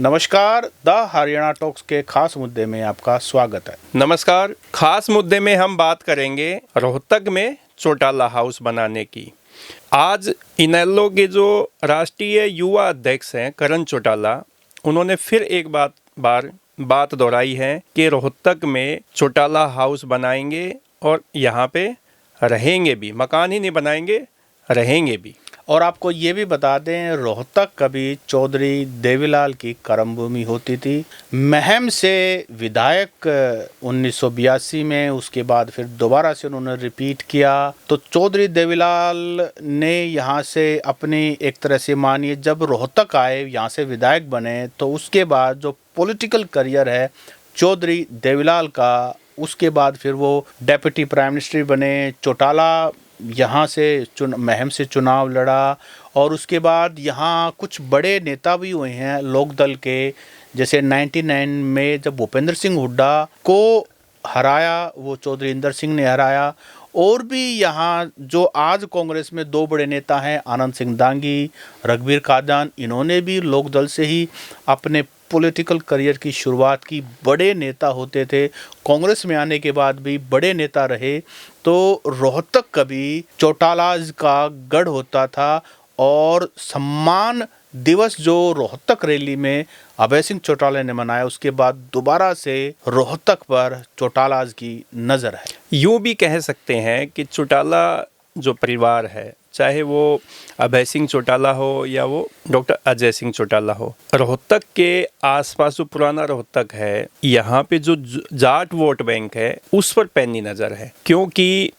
नमस्कार, the Haryana talks के खास मुद्दे में आपका स्वागत है। नमस्कार। खास मुद्दे में हम बात करेंगे रोहतक में चौटाला हाउस बनाने की। आज इनेलो के जो राष्ट्रीय युवा अध्यक्ष हैं करण चौटाला, उन्होंने फिर एक बात दोहराई है कि रोहतक में चौटाला हाउस बनाएंगे और यहाँ पे रहेंगे भी। मकान ही नहीं बनाएंगे, रहेंगे भी। और आपको ये भी बता दें, रोहतक कभी चौधरी देवीलाल की कर्मभूमि होती थी। महम से विधायक 1982 में, उसके बाद फिर दोबारा से उन्होंने रिपीट किया। तो चौधरी देवीलाल ने यहाँ से अपनी एक तरह से मानिए, जब रोहतक आए, यहाँ से विधायक बने, तो उसके बाद जो पॉलिटिकल करियर है चौधरी देवीलाल का, उसके बाद फिर वो डेप्यूटी प्राइम मिनिस्टर बने। चौटाला यहाँ से महम से चुनाव लड़ा और उसके बाद यहाँ कुछ बड़े नेता भी हुए हैं लोक दल के, जैसे 99 में जब भूपेंद्र सिंह हुड्डा को हराया, वो चौधरी इंदर सिंह ने हराया। और भी यहाँ जो आज कांग्रेस में दो बड़े नेता हैं, आनंद सिंह दांगी, रघुवीर कादयान, इन्होंने भी लोक दल से ही अपने पॉलिटिकल करियर की शुरुआत की। बड़े नेता होते थे, कांग्रेस में आने के बाद भी बड़े नेता रहे। तो रोहतक कभी चौटालाज का गढ़ होता था और सम्मान दिवस जो रोहतक रैली में अभय सिंह चौटाला ने मनाया, उसके बाद दोबारा से रोहतक पर चौटालाज की नज़र है। यूँ भी कह सकते हैं कि चौटाला जो परिवार है, चाहे वो अभय सिंह चौटाला हो या वो डॉक्टर अजय सिंह चौटाला हो, रोहतक के आसपास जो पुराना रोहतक है, यहाँ पे जो जाट वोट बैंक है उस पर पैनी नज़र है। क्योंकि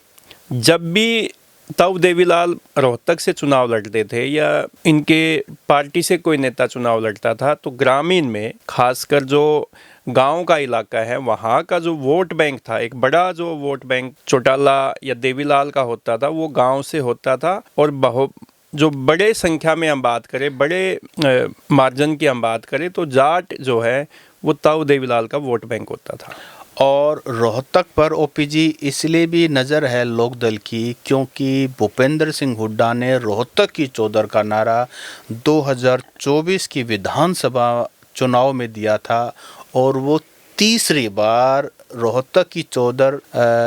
जब भी तब देवीलाल रोहतक से चुनाव लड़ते थे या इनके पार्टी से कोई नेता चुनाव लड़ता था, तो ग्रामीण में खासकर जो गांव का इलाका है, वहाँ का जो वोट बैंक था, एक बड़ा जो वोट बैंक चौटाला या देवीलाल का होता था, वो गांव से होता था। और जो बड़े संख्या में हम बात करें, बड़े मार्जिन की हम बात करें, तो जाट जो है वो तब देवीलाल का वोट बैंक होता था। और रोहतक पर ओपीजी इसलिए भी नज़र है लोक दल की, क्योंकि भूपेंद्र सिंह हुड्डा ने रोहतक की चौधर का नारा 2024 की विधानसभा चुनाव में दिया था और वो तीसरी बार रोहतक की चौधर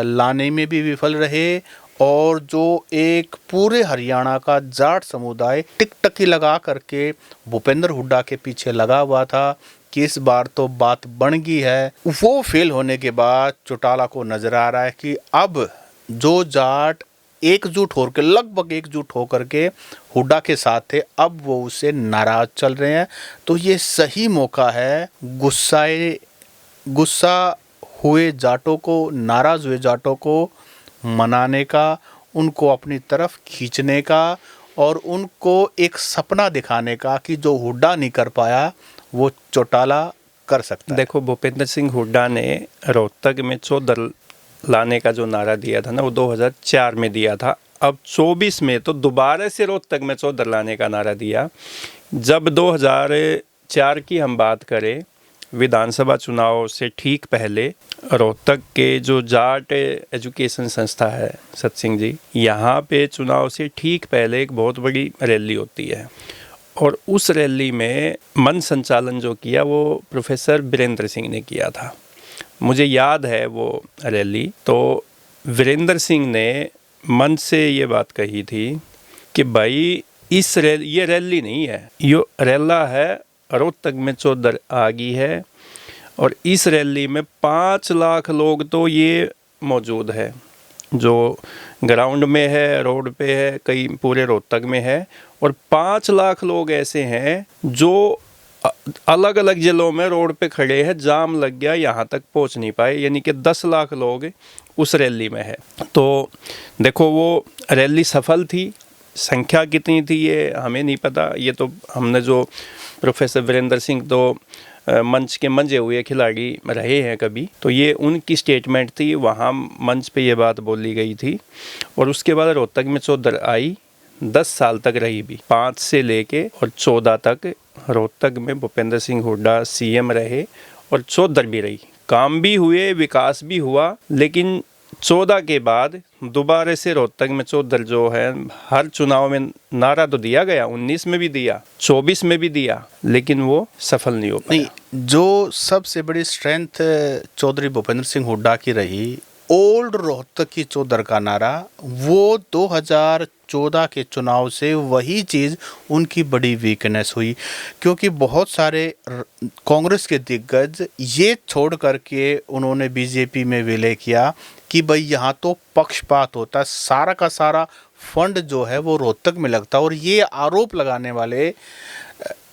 लाने में भी विफल रहे। और जो एक पूरे हरियाणा का जाट समुदाय टिकटकी लगा करके भूपेंद्र हुड्डा के पीछे लगा हुआ था कि इस बार तो बात बन गई है, वो फेल होने के बाद चौटाला को नजर आ रहा है कि अब जो जाट एकजुट होकर, लगभग एकजुट होकर के हुड्डा के साथ थे, अब वो उससे नाराज चल रहे हैं। तो ये सही मौका है गुस्सा हुए जाटों को, नाराज हुए जाटों को मनाने का, उनको अपनी तरफ खींचने का और उनको एक सपना दिखाने का कि जो हुड्डा नहीं कर पाया वो चौटाला कर सकता है। देखो, भूपेंद्र सिंह हुड्डा ने रोहतक में चौधर लाने का जो नारा दिया था ना, वो 2004 में दिया था। अब 24 में तो दोबारा से रोहतक में चौधर लाने का नारा दिया। जब 2004 की हम बात करें, विधानसभा चुनाव से ठीक पहले रोहतक के जो जाट एजुकेशन संस्था है सतसिंह जी, यहाँ पे चुनाव से ठीक पहले एक बहुत बड़ी रैली होती है और उस रैली में मंच संचालन जो किया वो प्रोफेसर वीरेंद्र सिंह ने किया था। मुझे याद है वो रैली। तो वीरेंद्र सिंह ने मंच से ये बात कही थी कि भाई ये रैली नहीं है, ये रैला है, रोहतक में चौधर आ गई है और इस रैली में 5 लाख लोग तो ये मौजूद है, जो ग्राउंड में है, रोड पे है, कई पूरे रोहतक में है। और 5 लाख लोग ऐसे हैं जो अलग अलग जिलों में रोड पे खड़े हैं, जाम लग गया, यहाँ तक पहुँच नहीं पाए, यानी कि 10 लाख लोग उस रैली में है। तो देखो, वो रैली सफल थी। संख्या कितनी थी ये हमें नहीं पता, ये तो हमने जो प्रोफेसर वीरेंद्र सिंह तो मंच के मंजे हुए खिलाड़ी रहे हैं कभी, तो ये उनकी स्टेटमेंट थी, वहाँ मंच पे ये बात बोली गई थी। और उसके बाद रोहतक में चौधर आई, 10 साल तक रही भी, 5 से लेके और 14 तक रोहतक में भूपेंद्र सिंह हुड्डा सीएम रहे और चौधर भी रही। काम भी हुए, विकास भी हुआ, लेकिन 14 के बाद दोबारा से रोहतक में चौधर जो है हर चुनाव में नारा तो दिया गया, 19 में भी दिया, 24 में भी दिया, लेकिन वो सफल नहीं हो पाया। नहीं, जो सबसे बड़ी स्ट्रेंथ चौधरी भूपेंद्र सिंह हुड्डा की रही, ओल्ड रोहतक की चौधर का नारा, वो 2014 के चुनाव से वही चीज़ उनकी बड़ी वीकनेस हुई, क्योंकि बहुत सारे कांग्रेस के दिग्गज ये छोड़ करके उन्होंने बीजेपी में विलय किया कि भाई यहाँ तो पक्षपात होता है, सारा का सारा फंड जो है वो रोहतक में लगता है। और ये आरोप लगाने वाले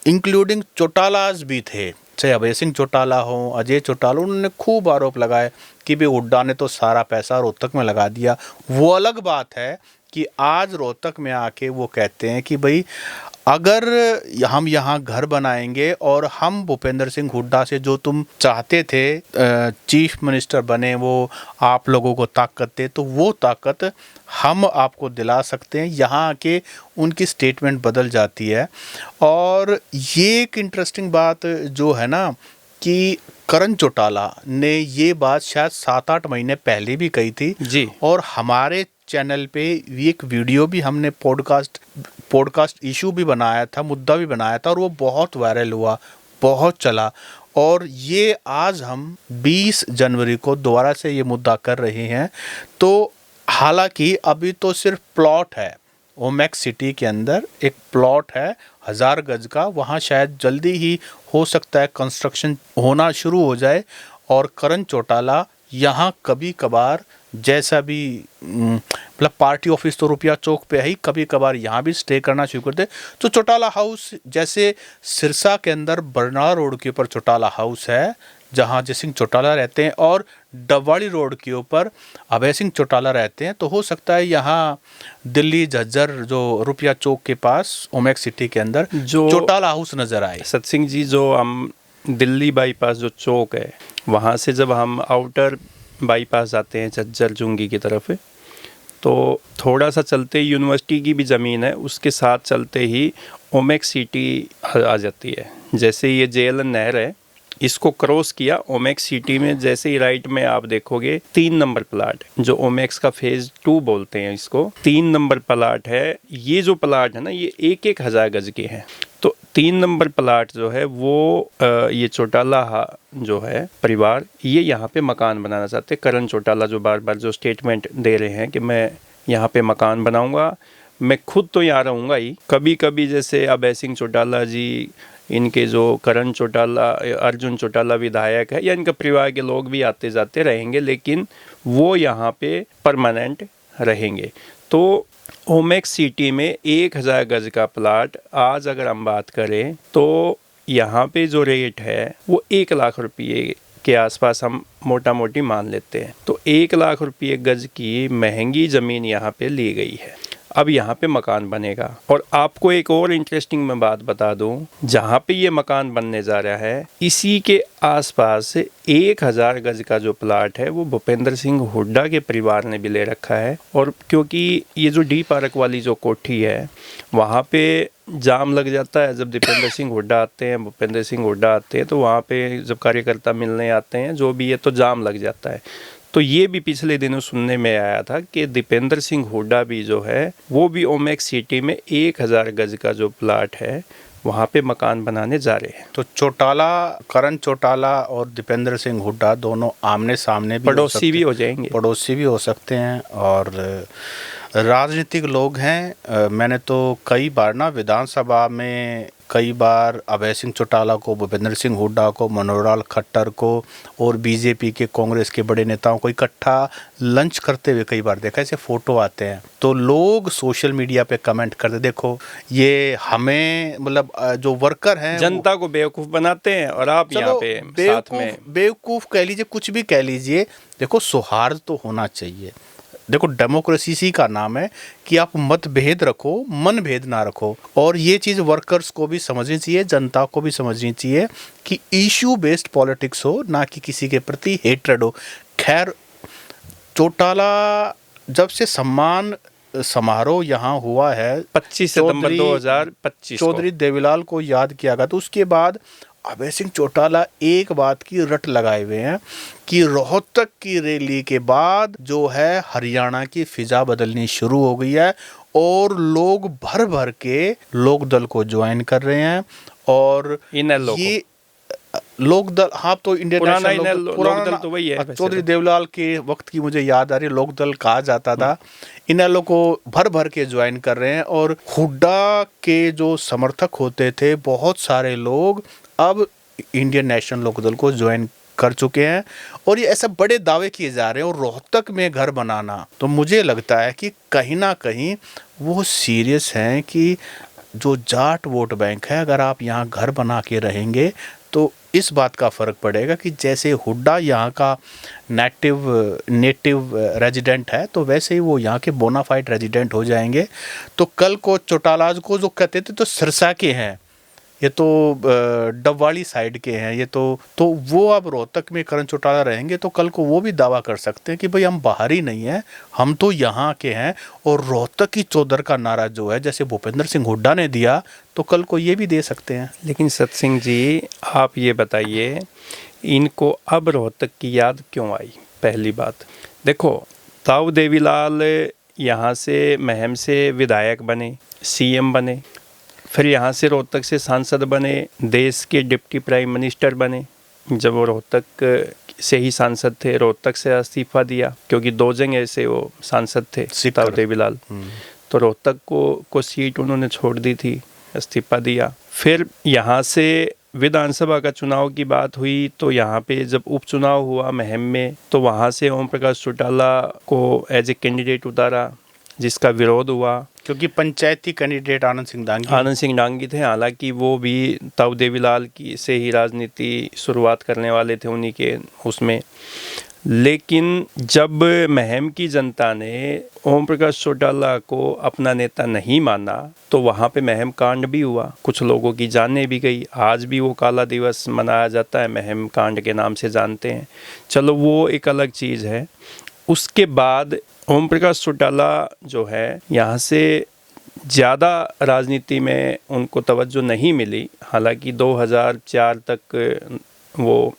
इंक्लूडिंग चौटालाज भी थे, चाहे अभय सिंह चौटाला हो, अजय चौटाला, उन्होंने खूब आरोप लगाए कि भाई हुड्डा ने तो सारा पैसा रोहतक में लगा दिया। वो अलग बात है कि आज रोहतक में आके वो कहते हैं कि भाई अगर हम यहाँ घर बनाएंगे और हम भूपेंद्र सिंह हुड्डा से जो तुम चाहते थे चीफ मिनिस्टर बने, वो आप लोगों को ताकत दे, तो वो ताकत हम आपको दिला सकते हैं। यहाँ आके उनकी स्टेटमेंट बदल जाती है। और ये एक इंटरेस्टिंग बात जो है ना कि करण चौटाला ने ये बात शायद 7-8 महीने पहले भी कही थी जी। और हमारे चैनल पे एक वीडियो भी हमने पॉडकास्ट इशू भी बनाया था, मुद्दा भी बनाया था, और वो बहुत वायरल हुआ, बहुत चला। और ये आज हम 20 जनवरी को दोबारा से ये मुद्दा कर रहे हैं। तो हालांकि अभी तो सिर्फ प्लॉट है, ओमेक्स सिटी के अंदर एक प्लॉट है 1000 गज का, वहाँ शायद जल्दी ही हो सकता है कंस्ट्रक्शन होना शुरू हो जाए। और करण चौटाला यहाँ कभी कभार, जैसा भी मतलब पार्टी ऑफिस तो रुपया चौक पे है ही, कभी कभार यहाँ भी स्टे करना शुरू करते। तो चौटाला हाउस, जैसे सिरसा के अंदर बरनाला रोड के ऊपर चौटाला हाउस है जहाँ अजय सिंह चौटाला रहते हैं, और डबवाड़ी रोड के ऊपर अभय सिंह चौटाला रहते हैं। तो हो सकता है यहाँ दिल्ली झज्जर जो रुपया चौक के पास ओमेक्स सिटी के अंदर जो चौटाला हाउस नजर आए। सतसिंह जी, जो हम दिल्ली बाईपास जो चौक है, वहाँ से जब हम आउटर बाईपास जाते हैं झज्जर जुंगी की तरफ, तो थोड़ा सा चलते ही यूनिवर्सिटी की भी ज़मीन है, उसके साथ चलते ही ओमेक्स सिटी आ जाती है। जैसे ये जेएलएन नहर है, इसको क्रॉस किया, ओमेक्स सिटी में जैसे ही राइट में आप देखोगे 3 नंबर प्लाट, जो ओमेक्स का फेज 2 बोलते हैं इसको, 3 नंबर प्लाट है। ये जो प्लाट है ना, ये 1-1 हज़ार गज के हैं। तो 3 नंबर प्लाट जो है वो ये चौटाला जो है परिवार, ये यहाँ पे मकान बनाना चाहते हैं। करण चौटाला जो बार बार जो स्टेटमेंट दे रहे हैं कि मैं यहाँ पे मकान बनाऊंगा, मैं खुद तो यहाँ रहूँगा ही, कभी कभी जैसे अभय सिंह चौटाला जी, इनके जो करण चौटाला, अर्जुन चौटाला विधायक है, या इनका परिवार के लोग भी आते जाते रहेंगे, लेकिन वो यहाँ पे परमानेंट रहेंगे। तो ओमेक्स सिटी में 1000 गज का प्लाट आज अगर हम बात करें तो यहाँ पे जो रेट है वो 1 लाख रुपये के आसपास हम मोटा मोटी मान लेते हैं। तो 1 लाख रुपये गज की महंगी ज़मीन यहाँ पे ली गई है। अब यहाँ पे मकान बनेगा। और आपको एक और इंटरेस्टिंग मैं बात बता दूँ, जहाँ पे ये मकान बनने जा रहा है, इसी के आसपास 1000 गज का जो प्लाट है वो भूपेंद्र सिंह हुड्डा के परिवार ने भी ले रखा है। और क्योंकि ये जो डी पार्क वाली जो कोठी है, वहाँ पे जाम लग जाता है जब दीपेंद्र सिंह हुड्डा आते हैं, भूपेंद्र सिंह हुड्डा आते हैं, तो वहाँ पे जब कार्यकर्ता मिलने आते हैं, जो भी है, तो जाम लग जाता है। तो ये भी पिछले दिनों सुनने में आया था कि दीपेंद्र सिंह हुड्डा भी जो है वो भी ओमेक्स सिटी में 1000 गज का जो प्लाट है वहाँ पे मकान बनाने जा रहे हैं। तो चौटाला, करण चौटाला और दीपेंद्र सिंह हुड्डा दोनों आमने सामने भी पड़ोसी भी हो जाएंगे, पड़ोसी भी हो सकते हैं और राजनीतिक लोग हैं। मैंने तो कई बार ना विधानसभा में कई बार अभय सिंह चौटाला को, भूपेंद्र सिंह हुड्डा को, मनोहर लाल खट्टर को और बीजेपी के, कांग्रेस के बड़े नेताओं को इकट्ठा लंच करते हुए कई बार देखा। ऐसे फोटो आते हैं तो लोग सोशल मीडिया पे कमेंट करते, देखो ये हमें, मतलब जो वर्कर हैं, जनता को बेवकूफ़ बनाते हैं और आप यहाँ पे साथ में बेवकूफ़ कह लीजिए, कुछ भी कह लीजिए। देखो सौहार्द तो होना चाहिए। देखो डेमोक्रेसी इसी का नाम है कि आप मतभेद रखो, मन भेद ना रखो। और ये चीज़ वर्कर्स को भी समझनी चाहिए, जनता को भी समझनी चाहिए कि इशू बेस्ड पॉलिटिक्स हो, ना कि किसी के प्रति हेट्रेड हो। खैर, चौटाला जब से सम्मान समारोह यहाँ हुआ है 25 सितंबर 2025 चौधरी देवीलाल को याद किया गया, तो उसके बाद अभय सिंह चौटाला एक बात की रट लगाए हुए हैं कि रोहतक की रैली के बाद जो है हरियाणा की फिजा बदलनी शुरू हो गई है और लोग भर भर के लोक दल को ज्वाइन कर रहे हैं। और इनेलो ये लोक दल, हाँ, तो इंडियन पुराना नेशनल लोक दल तो वही है वैसे चौधरी तो। देवलाल के वक्त की मुझे याद आ रही है, लोक दल कहा जाता था। इनेलो को भर भर के ज्वाइन कर रहे हैं और हुड्डा के जो समर्थक होते थे बहुत सारे लोग अब इंडियन नेशनल लोक दल को ज्वाइन कर चुके हैं। और ये ऐसे बड़े दावे किए जा रहे हैं और रोहतक में घर बनाना, तो मुझे लगता है कि कहीं ना कहीं वो सीरियस हैं कि जो जाट वोट बैंक है, अगर आप यहाँ घर बना के रहेंगे तो इस बात का फ़र्क पड़ेगा कि जैसे हुड्डा यहाँ का नेटिव रेजिडेंट है तो वैसे ही वो यहाँ के बोनाफाइड रेजिडेंट हो जाएंगे। तो कल को चौटालाज को जो कहते थे तो सिरसा के हैं, ये तो डबवाली साइड के हैं, ये तो वो अब रोहतक में करण चौटाला रहेंगे तो कल को वो भी दावा कर सकते हैं कि भाई हम बाहरी नहीं हैं, हम तो यहाँ के हैं। और रोहतक की चौधर का नारा जो है जैसे भूपेंद्र सिंह हुड्डा ने दिया तो कल को ये भी दे सकते हैं। लेकिन सतसिंह जी, आप ये बताइए, इनको अब रोहतक की याद क्यों आई? पहली बात देखो, ताऊ देवीलाल यहाँ से महम से विधायक बने, सीएम बने, फिर यहाँ से रोहतक से सांसद बने, देश के डिप्टी प्राइम मिनिस्टर बने। जब वो रोहतक से ही सांसद थे, रोहतक से इस्तीफा दिया क्योंकि दो जगह से वो सांसद थे ताऊ देवीलाल, तो रोहतक को सीट उन्होंने छोड़ दी थी, इस्तीफा दिया। फिर यहाँ से विधानसभा का चुनाव की बात हुई तो यहाँ पे जब उपचुनाव हुआ महम में तो वहाँ से ओम प्रकाश चौटाला को एज ए कैंडिडेट उतारा, जिसका विरोध हुआ क्योंकि पंचायती कैंडिडेट आनंद सिंह डांगी थे। हालांकि वो भी ताऊ देवीलाल की से ही राजनीति शुरुआत करने वाले थे उन्हीं के उसमें। लेकिन जब महम की जनता ने ओम प्रकाश चौटाला को अपना नेता नहीं माना तो वहाँ पे महम कांड भी हुआ, कुछ लोगों की जानें भी गई। आज भी वो काला दिवस मनाया जाता है, महम कांड के नाम से जानते हैं। चलो वो एक अलग चीज़ है। उसके बाद ओम प्रकाश चौटाला जो है यहाँ से ज़्यादा राजनीति में उनको तवज्जो नहीं मिली। हालांकि 2004 तक वो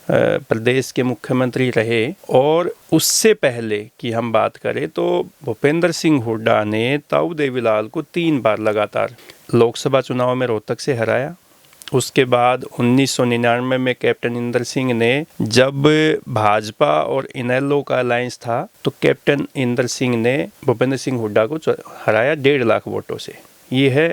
प्रदेश के मुख्यमंत्री रहे। और उससे पहले की हम बात करें तो भूपेंद्र सिंह हुड्डा ने ताऊ देवीलाल को 3 बार लगातार लोकसभा चुनाव में रोहतक से हराया। उसके बाद 1999 में कैप्टन इंदर सिंह ने, जब भाजपा और इनेलो का अलायंस था, तो कैप्टन इंदर सिंह ने भूपेंद्र सिंह हुड्डा को हराया 1.5 लाख वोटों से। ये है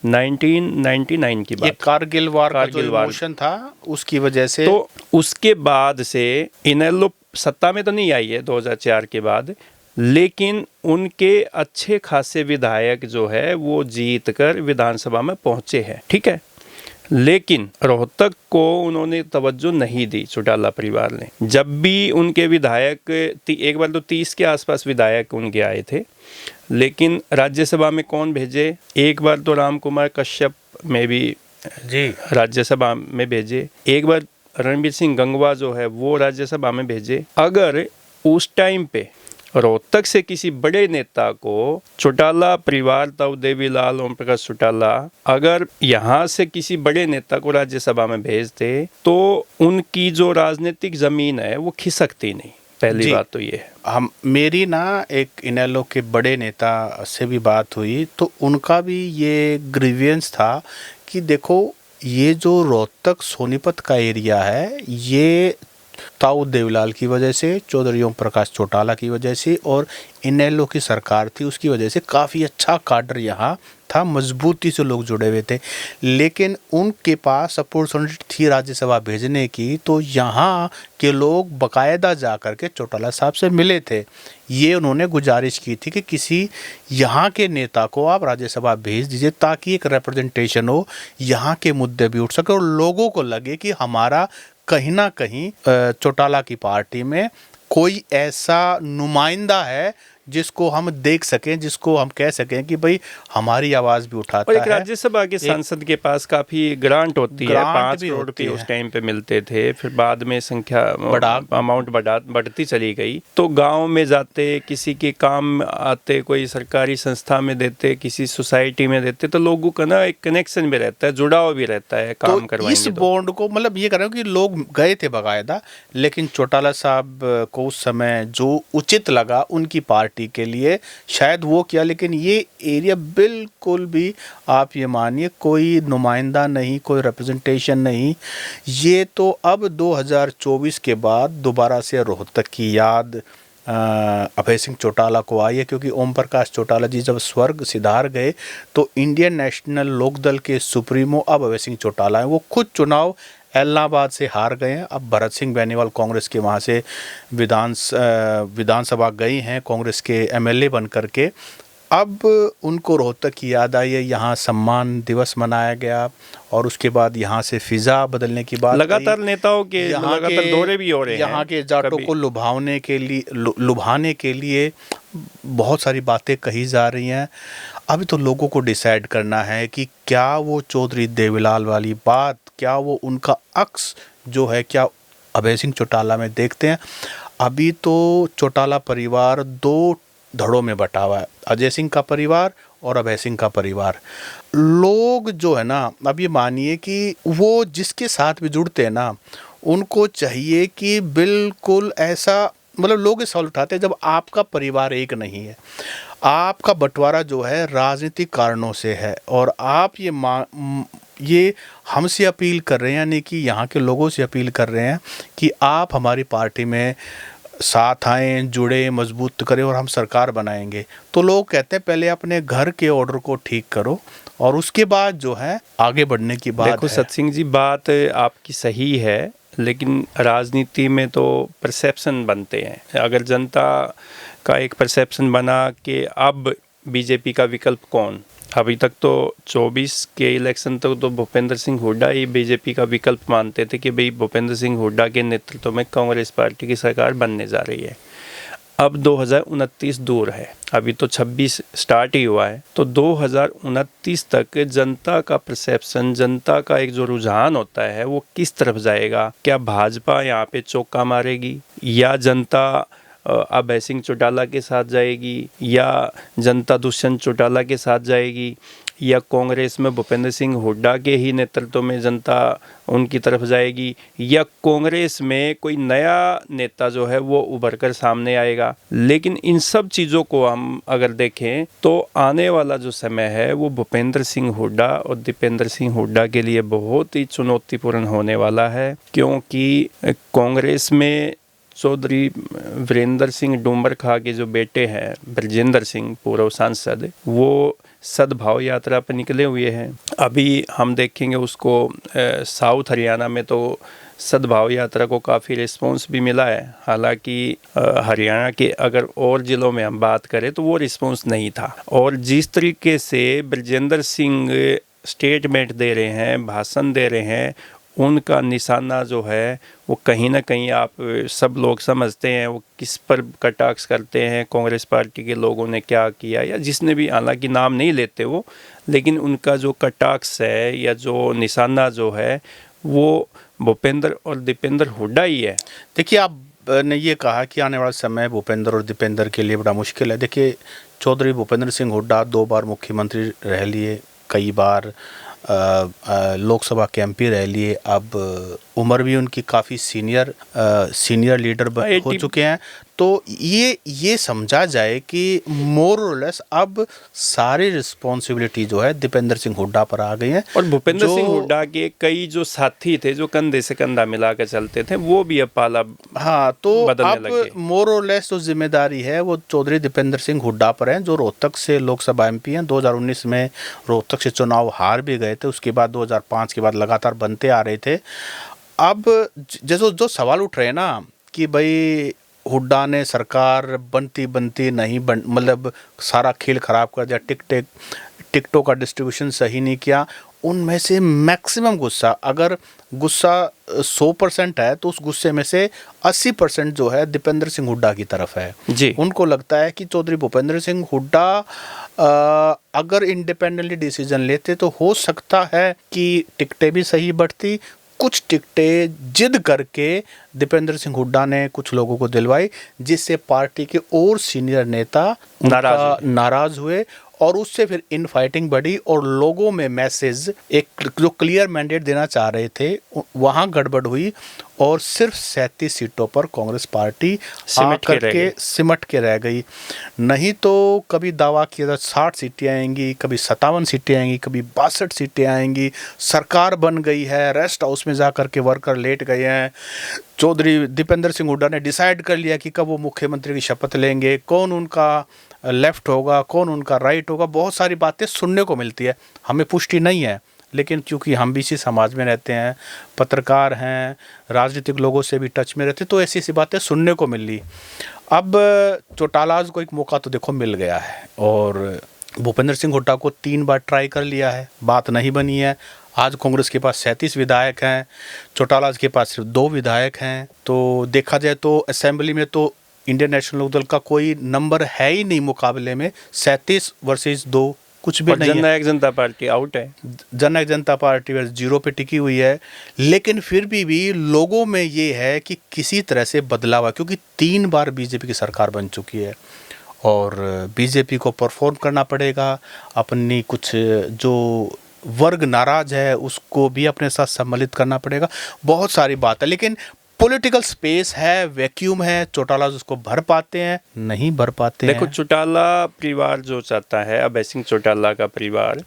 1999 की बात। ये कारगिल वार का जो इमोशन था उसकी वजह से। तो उसके बाद से इनेलो सत्ता में तो नहीं आई है 2004 के बाद, लेकिन उनके अच्छे खासे विधायक जो है वो जीत कर विधानसभा में पहुंचे हैं, ठीक है। लेकिन रोहतक को उन्होंने तवज्जो नहीं दी चौटाला परिवार ने। जब भी उनके विधायक एक बार तो 30 के आसपास विधायक उनके आए थे, लेकिन राज्यसभा में कौन भेजे? एक बार तो राम कुमार कश्यप में भी जी राज्यसभा में भेजे, एक बार रणबीर सिंह गंगवा जो है वो राज्यसभा में भेजे। अगर उस टाइम पे रोहतक से किसी बड़े नेता को चौटाला परिवार, ताऊ देवीलाल, ओम प्रकाश चौटाला, अगर यहाँ से किसी बड़े नेता को राज्यसभा में भेजते तो उनकी जो राजनीतिक जमीन है वो खिसकती नहीं। पहली बात तो ये है। मेरी ना एक इनेलो के बड़े नेता से भी बात हुई तो उनका भी ये ग्रीवियंस था कि देखो ये जो रोहतक सोनीपत का एरिया है ये ताऊ देवीलाल की वजह से, चौधरी ओम प्रकाश चौटाला की वजह से और इनेलो की सरकार थी उसकी वजह से काफ़ी अच्छा काडर यहाँ था, मजबूती से लोग जुड़े हुए थे। लेकिन उनके पास अपॉर्चुनिटी थी राज्यसभा भेजने की तो यहाँ के लोग बाकायदा जा कर के चौटाला साहब से मिले थे। ये उन्होंने गुजारिश की थी कि किसी यहाँ के नेता को आप राज्यसभा भेज दीजिए ताकि एक रिप्रेजेंटेशन हो, यहाँ के मुद्दे भी उठ सके और लोगों को लगे कि हमारा कहीं ना कहीं चौटाला की पार्टी में कोई ऐसा नुमाइंदा है जिसको हम देख सकें, जिसको हम कह सकें कि भाई हमारी आवाज़ भी उठाता और एक है। राज्यसभा के सांसद के पास काफी ग्रांट होती है, ग्रांट 5 भी करोड़ होती रुपए उस है। टाइम पे मिलते थे, फिर बाद में संख्या अमाउंट बढ़ती चली गई। तो गांव में जाते, किसी के काम आते, कोई सरकारी संस्था में देते, किसी सोसाइटी में देते, तो लोगों का ना एक कनेक्शन भी रहता है, जुड़ाव भी रहता है काम तो करवाएंगे इस बॉन्ड को मतलब ये कर रहे हो कि लोग गए थे बाकायदा, लेकिन चौटाला साहब को उस समय जो उचित लगा उनकी पार्टी के लिए शायद वो किया, लेकिन ये एरिया बिल्कुल भी आप ये मानिए कोई नुमाइंदा नहीं, कोई रिप्रेजेंटेशन नहीं। ये तो अब 2024 के बाद दोबारा से रोहतक की याद अभय सिंह चौटाला को आई है, क्योंकि ओम प्रकाश चौटाला जी जब स्वर्ग सिधार गए तो इंडियन नेशनल लोकदल के सुप्रीमो अब अभय सिंह चौटाला हैं। वो खुद चुनाव इलाहाबाद से हार गए हैं। अब भरत सिंह बेनीवाल कांग्रेस के वहाँ से विधानसभा गई हैं कांग्रेस के एमएलए बन करके। अब उनको रोहतक की याद आई है, यहाँ सम्मान दिवस मनाया गया और उसके बाद यहाँ से फिजा बदलने की बात लगातार नेताओं के लगातार दौरे भी हो रहे हैं। यहाँ के जाटों को लुभाने के लिए बहुत सारी बातें कही जा रही हैं। अभी तो लोगों को डिसाइड करना है कि क्या वो चौधरी देवीलाल वाली बात, क्या वो उनका अक्स जो है, क्या अभय सिंह चौटाला में देखते हैं। अभी तो चौटाला परिवार दो धड़ों में बटा हुआ है, अजय सिंह का परिवार और अभय सिंह का परिवार। लोग जो है ना, अब ये मानिए कि वो जिसके साथ भी जुड़ते हैं ना, उनको चाहिए कि बिल्कुल ऐसा, मतलब लोग इस सवाल उठाते हैं जब आपका परिवार एक नहीं है, आपका बंटवारा जो है राजनीतिक कारणों से है, और आप ये हमसे अपील कर रहे हैं, यानी कि यहाँ के लोगों से अपील कर रहे हैं कि आप हमारी पार्टी में साथ आएं, जुड़े, मजबूत करें और हम सरकार बनाएंगे। तो लोग कहते हैं पहले अपने घर के ऑर्डर को ठीक करो और उसके बाद जो है आगे बढ़ने की बात है। देखो सत सिंह जी, बात आपकी सही है, लेकिन राजनीति में तो परसेप्शन बनते हैं। अगर जनता का एक परसेप्शन बना कि अब बीजेपी का विकल्प कौन, अभी तक तो 24 के इलेक्शन तक तो भूपेंद्र सिंह हुड्डा ही बीजेपी का विकल्प मानते थे कि भाई भूपेंद्र सिंह हुड्डा के नेतृत्व में कांग्रेस पार्टी की सरकार बनने जा रही है। अब 2029 दूर है, अभी तो 26 स्टार्ट ही हुआ है, तो 2029 तक जनता का परसेप्शन, जनता का एक जो रुझान होता है वो किस तरफ जाएगा। क्या भाजपा यहाँ पे चौका मारेगी, या जनता अभय सिंह चौटाला के साथ जाएगी, या जनता दुष्यंत चौटाला के साथ जाएगी, या कांग्रेस में भूपेंद्र सिंह हुड्डा के ही नेतृत्व में जनता उनकी तरफ जाएगी, या कांग्रेस में कोई नया नेता जो है वो उभर कर सामने आएगा। लेकिन इन सब चीज़ों को हम अगर देखें तो आने वाला जो समय है वो भूपेंद्र सिंह हुड्डा और दीपेंद्र सिंह हुड्डा के लिए बहुत ही चुनौतीपूर्ण होने वाला है, क्योंकि कांग्रेस में चौधरी वीरेंद्र सिंह डूमरखा के जो बेटे हैं ब्रजेंद्र सिंह पूर्व सांसद, वो सद्भाव यात्रा पर निकले हुए हैं। अभी हम देखेंगे उसको साउथ हरियाणा में तो सद्भाव यात्रा को काफ़ी रिस्पांस भी मिला है। हालांकि हरियाणा के अगर और ज़िलों में हम बात करें तो वो रिस्पांस नहीं था। और जिस तरीके से ब्रजेंद्र सिंह स्टेटमेंट दे रहे हैं, भाषण दे रहे हैं, उनका निशाना जो है वो कहीं ना कहीं आप सब लोग समझते हैं वो किस पर कटाक्ष करते हैं। कांग्रेस पार्टी के लोगों ने क्या किया, या जिसने भी, हालांकि नाम नहीं लेते वो, लेकिन उनका जो कटाक्ष है या जो निशाना जो है वो भूपेंद्र और दीपेंद्र हुड्डा ही है। देखिए, आपने ये कहा कि आने वाला समय भूपेंद्र और दीपेंद्र के लिए बड़ा मुश्किल है। देखिए, चौधरी भूपेंद्र सिंह हुड्डा 2 बार मुख्यमंत्री रह लिए, कई बार लोकसभा के एमपी रह लिए, अब उम्र भी उनकी काफ़ी सीनियर लीडर हो चुके हैं। तो ये समझा जाए कि मोर और लेस अब सारी रिस्पॉन्सिबिलिटी जो है दीपेंद्र सिंह हुड्डा पर आ गई है। और भूपेंद्र सिंह हुड्डा के कई जो साथी थे जो कंधे से कंधा मिला कर चलते थे, वो भी अब पाला तो बदलने अब लगे। मोर और लेस जो जिम्मेदारी है वो चौधरी दीपेंद्र सिंह हुड्डा पर है, जो रोहतक से लोकसभा एमपी हैं। 2019 में रोहतक से चुनाव हार भी गए थे, उसके बाद 2005 के बाद लगातार बनते आ रहे थे। अब जो सवाल उठ रहे हैं ना कि भाई हुड्डा ने सरकार बनती बनती नहीं बन मतलब सारा खेल खराब कर दिया, टिकटों का डिस्ट्रीब्यूशन सही नहीं किया, उनमें से मैक्सिमम गुस्सा, अगर गुस्सा 100% है तो उस गुस्से में से 80% जो है दीपेंद्र सिंह हुड्डा की तरफ है जी। उनको लगता है कि चौधरी भूपेंद्र सिंह हुड्डा अगर इंडिपेंडेंटली डिसीजन लेते तो हो सकता है कि टिकटें भी सही बढ़ती। कुछ टिकटें जिद करके दीपेंद्र सिंह हुड्डा ने कुछ लोगों को दिलवाई, जिससे पार्टी के और सीनियर नेता नाराज हुए और उससे फिर इन फाइटिंग बढ़ी और लोगों में मैसेज एक जो क्लियर मैंडेट देना चाह रहे थे वहां गड़बड़ हुई और सिर्फ 37 सीटों पर कांग्रेस पार्टी सिमट के रह गई। नहीं तो कभी दावा किया था 60 सीटें आएंगी, कभी 57 सीटें आएंगी, कभी 62 सीटें आएंगी, सरकार बन गई है, रेस्ट हाउस में जाकर के वर्कर लेट गए हैं, चौधरी दीपेंद्र सिंह हुड्डा ने डिसाइड कर लिया कि कब वो मुख्यमंत्री की शपथ लेंगे, कौन उनका लेफ्ट होगा, कौन उनका राइट होगा, बहुत सारी बातें सुनने को मिलती है। हमें पुष्टि नहीं है, लेकिन क्योंकि हम भी इसी समाज में रहते हैं, पत्रकार हैं, राजनीतिक लोगों से भी टच में रहते, तो ऐसी ऐसी बातें सुनने को मिल रही। अब चौटालाज को एक मौका तो देखो मिल गया है और भूपेंद्र सिंह हुड्डा को 3 बार ट्राई कर लिया है, बात नहीं बनी है। आज कांग्रेस के पास 37 विधायक हैं, चौटालाज के पास सिर्फ 2 विधायक हैं। तो देखा जाए तो असेंबली में तो इंडियन नेशनल लोकदल का कोई नंबर है ही नहीं मुकाबले में, 37 वर्सेस 2 कुछ भी नहीं है। जननायक जनता पार्टी आउट है, जननायक जनता पार्टी बस 0 पे टिकी हुई है। लेकिन फिर भी लोगों में ये है कि किसी तरह से बदलाव है, क्योंकि 3 बार बीजेपी की सरकार बन चुकी है और बीजेपी को परफॉर्म करना पड़ेगा, अपनी कुछ जो वर्ग नाराज है उसको भी अपने साथ सम्मिलित करना पड़ेगा, बहुत सारी बात है। लेकिन पॉलिटिकल स्पेस है, वैक्यूम है, चौटाला उसको भर पाते हैं, नहीं भर पाते देखो हैं। चौटाला परिवार जो चाहता है, अभय सिंह चौटाला का परिवार,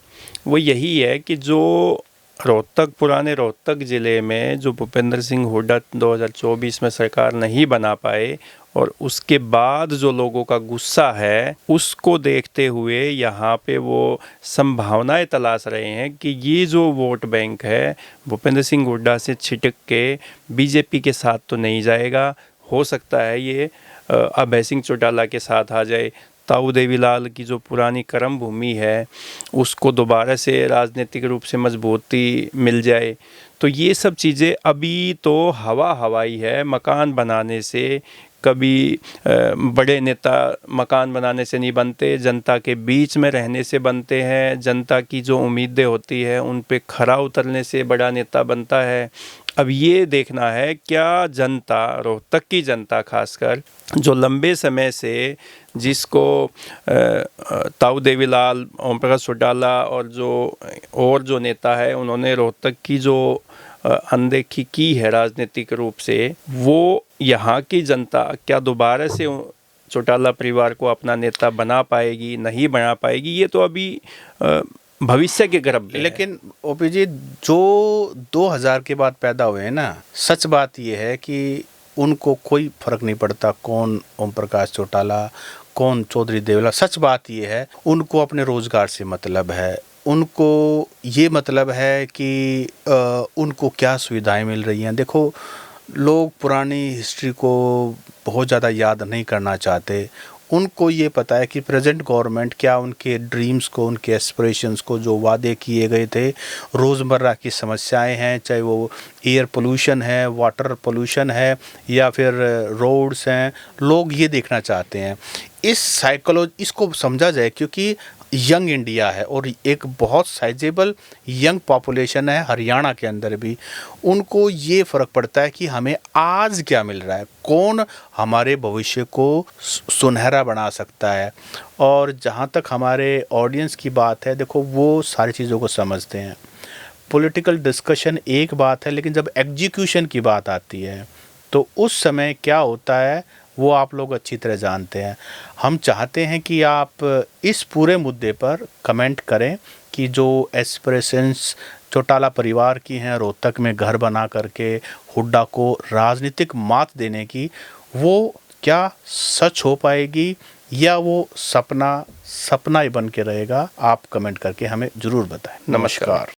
वो यही है कि जो पुराने रोहतक जिले में जो भूपेंद्र सिंह हुड्डा 2024 में सरकार नहीं बना पाए और उसके बाद जो लोगों का गुस्सा है उसको देखते हुए यहाँ पे वो संभावनाएं तलाश रहे हैं कि ये जो वोट बैंक है भूपेंद्र सिंह हुड्डा से छिटक के बीजेपी के साथ तो नहीं जाएगा, हो सकता है ये अभय सिंह चौटाला के साथ आ जाए, ताऊ देवीलाल की जो पुरानी कर्म भूमि है उसको दोबारा से राजनीतिक रूप से मजबूती मिल जाए। तो ये सब चीज़ें अभी तो हवाई है। मकान बनाने से कभी बड़े नेता मकान बनाने से नहीं बनते, जनता के बीच में रहने से बनते हैं, जनता की जो उम्मीदें होती है उन पे खरा उतरने से बड़ा नेता बनता है। अब ये देखना है क्या जनता, रोहतक की जनता खासकर, जो लंबे समय से जिसको ताऊ देवीलाल, ओम प्रकाश चौटाला और जो नेता है उन्होंने रोहतक की जो अनदेखी की है राजनीतिक रूप से, वो यहाँ की जनता क्या दोबारा से चौटाला परिवार को अपना नेता बना पाएगी, नहीं बना पाएगी, ये तो अभी भविष्य के गर्भ में। लेकिन ओपी जी जो 2000 के बाद पैदा हुए हैं ना, सच बात ये है कि उनको कोई फर्क नहीं पड़ता कौन ओम प्रकाश चौटाला, कौन चौधरी देवला। सच बात ये है उनको अपने रोजगार से मतलब है, उनको ये मतलब है कि उनको क्या सुविधाएं मिल रही हैं। देखो लोग पुरानी हिस्ट्री को बहुत ज़्यादा याद नहीं करना चाहते, उनको ये पता है कि प्रेजेंट गवर्नमेंट क्या उनके ड्रीम्स को, उनके एस्पिरेशंस को, जो वादे किए गए थे, रोज़मर्रा की समस्याएं हैं, चाहे वो एयर पोल्यूशन है, वाटर पोल्यूशन है या फिर रोड्स हैं, लोग ये देखना चाहते हैं। इस इसको समझा जाए क्योंकि यंग इंडिया है और एक बहुत साइजेबल यंग पॉपुलेशन है हरियाणा के अंदर भी, उनको ये फ़र्क पड़ता है कि हमें आज क्या मिल रहा है, कौन हमारे भविष्य को सुनहरा बना सकता है। और जहाँ तक हमारे ऑडियंस की बात है, देखो वो सारी चीज़ों को समझते हैं। पॉलिटिकल डिस्कशन एक बात है, लेकिन जब एग्जीक्यूशन की बात आती है तो उस समय क्या होता है वो आप लोग अच्छी तरह जानते हैं। हम चाहते हैं कि आप इस पूरे मुद्दे पर कमेंट करें कि जो एस्पिरेशंस चौटाला परिवार की हैं रोहतक में घर बना करके हुड्डा को राजनीतिक मात देने की, वो क्या सच हो पाएगी या वो सपना ही बन के रहेगा। आप कमेंट करके हमें ज़रूर बताएं। नमस्कार।